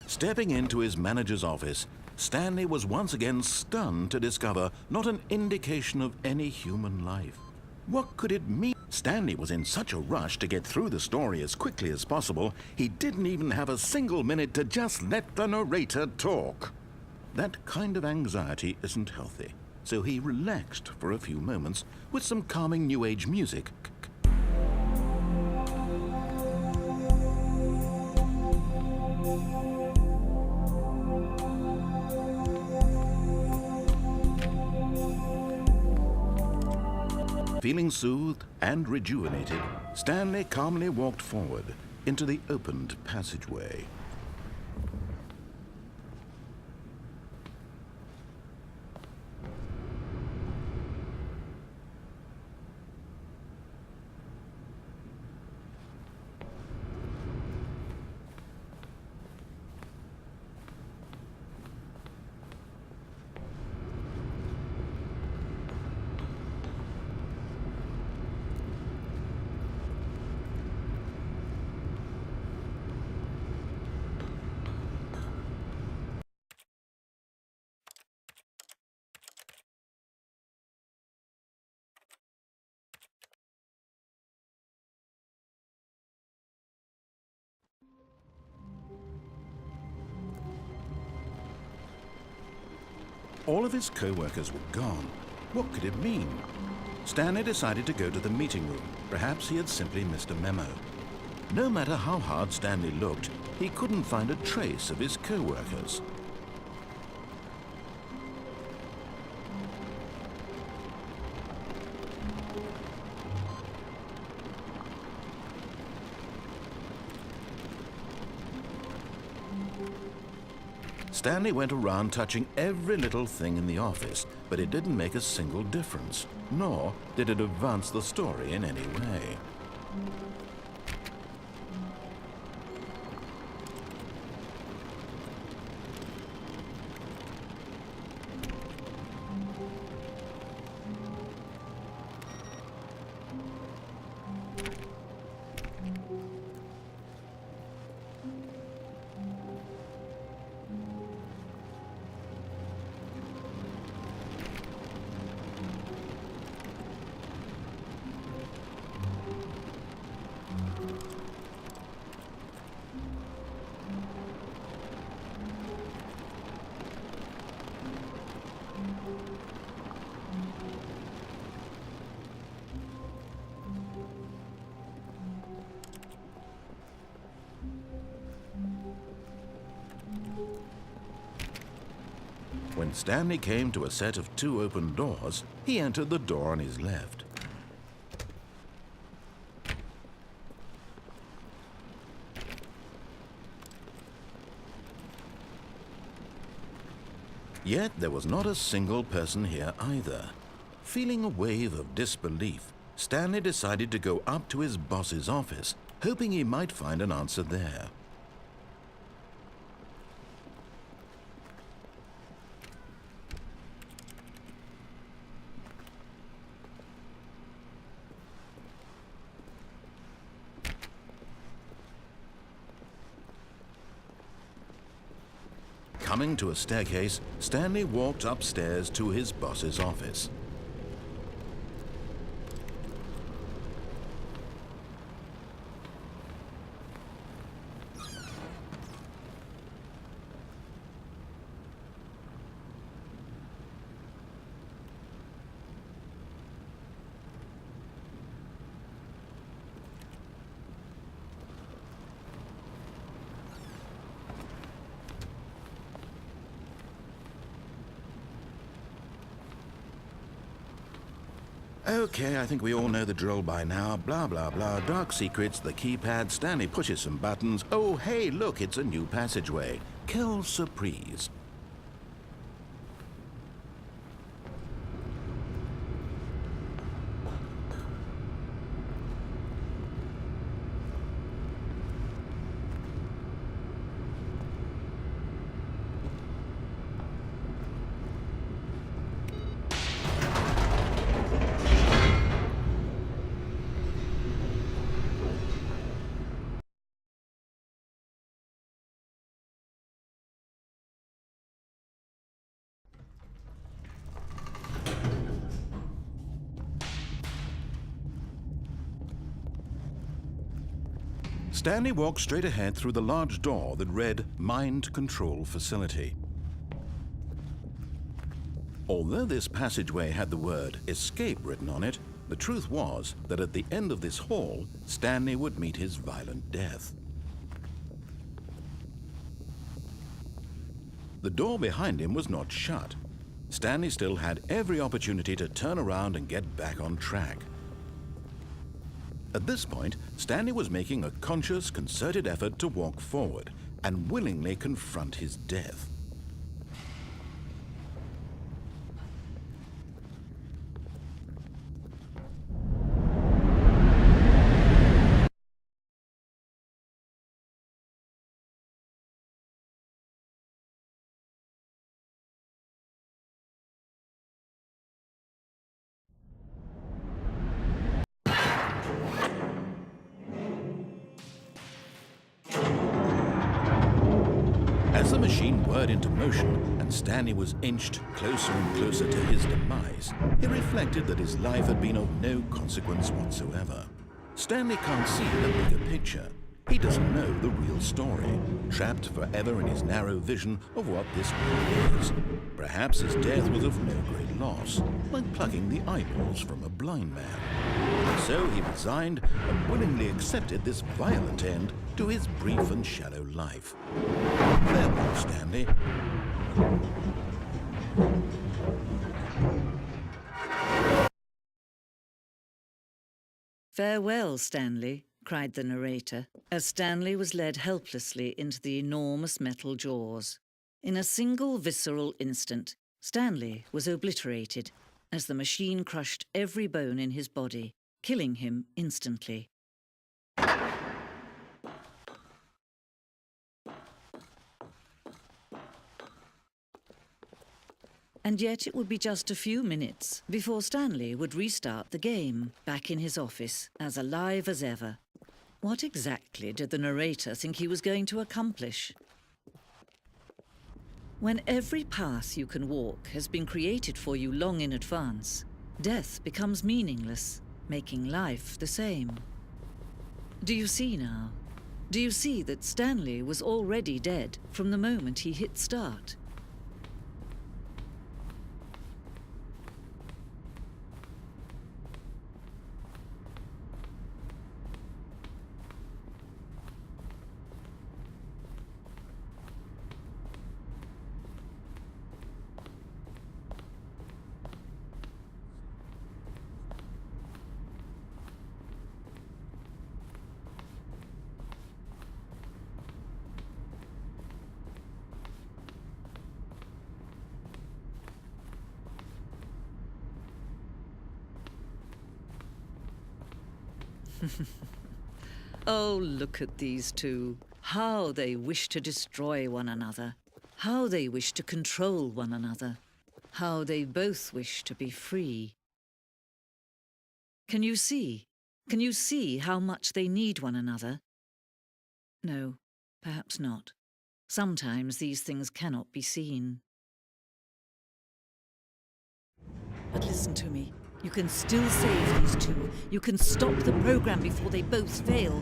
Stepping into his manager's office, Stanley was once again stunned to discover not an indication of any human life. What could it mean? Stanley was in such a rush to get through the story as quickly as possible, he didn't even have a single minute to just let the narrator talk. That kind of anxiety isn't healthy, so he relaxed for a few moments with some calming New Age music. Feeling soothed and rejuvenated, Stanley calmly walked forward into the opened passageway. All of his co-workers were gone. What could it mean? Stanley decided to go to the meeting room. Perhaps he had simply missed a memo. No matter how hard Stanley looked, he couldn't find a trace of his co-workers. Stanley went around touching every little thing in the office, but it didn't make a single difference, nor did it advance the story in any way. When Stanley came to a set of 2 open doors, he entered the door on his left. Yet there was not a single person here either. Feeling a wave of disbelief, Stanley decided to go up to his boss's office, hoping he might find an answer there. Coming to a staircase, Stanley walked upstairs to his boss's office. Okay, I think we all know the drill by now. Blah, blah, blah. Dark secrets, the keypad, Stanley pushes some buttons. Oh, hey, look, it's a new passageway. Quelle surprise. Stanley walked straight ahead through the large door that read Mind Control Facility. Although this passageway had the word escape written on it, the truth was that at the end of this hall, Stanley would meet his violent death. The door behind him was not shut. Stanley still had every opportunity to turn around and get back on track. At this point, Stanley was making a conscious, concerted effort to walk forward and willingly confront his death. As the machine whirred into motion and Stanley was inched closer and closer to his demise, he reflected that his life had been of no consequence whatsoever. Stanley can't see the bigger picture. He doesn't know the real story, trapped forever in his narrow vision of what this world is. Perhaps his death was of no great loss, like plucking the eyeballs from a blind man. So he resigned and willingly accepted this violent end to his brief and shallow life. Farewell, Stanley. "Farewell, Stanley," cried the narrator, as Stanley was led helplessly into the enormous metal jaws. In a single visceral instant, Stanley was obliterated as the machine crushed every bone in his body, killing him instantly. And yet it would be just a few minutes before Stanley would restart the game, back in his office, as alive as ever. What exactly did the narrator think he was going to accomplish? When every path you can walk has been created for you long in advance, death becomes meaningless, making life the same. Do you see now? Do you see that Stanley was already dead from the moment he hit start? Oh, look at these two. How they wish to destroy one another. How they wish to control one another. How they both wish to be free. Can you see? Can you see how much they need one another? No, perhaps not. Sometimes these things cannot be seen. But listen to me. You can still save these two. You can stop the program before they both fail.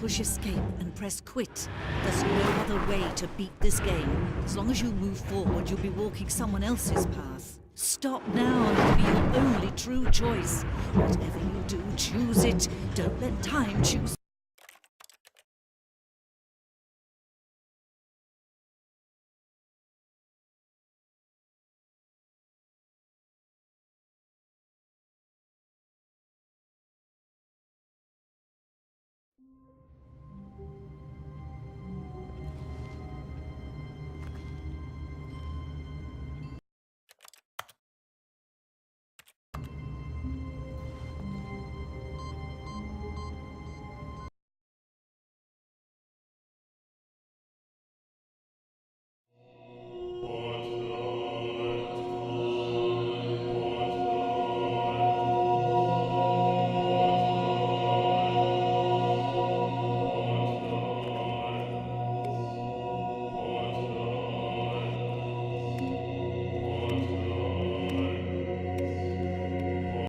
Push escape and press quit. There's no other way to beat this game. As long as you move forward, you'll be walking someone else's path. Stop now and it'll be your only true choice. Whatever you do, choose it. Don't let time choose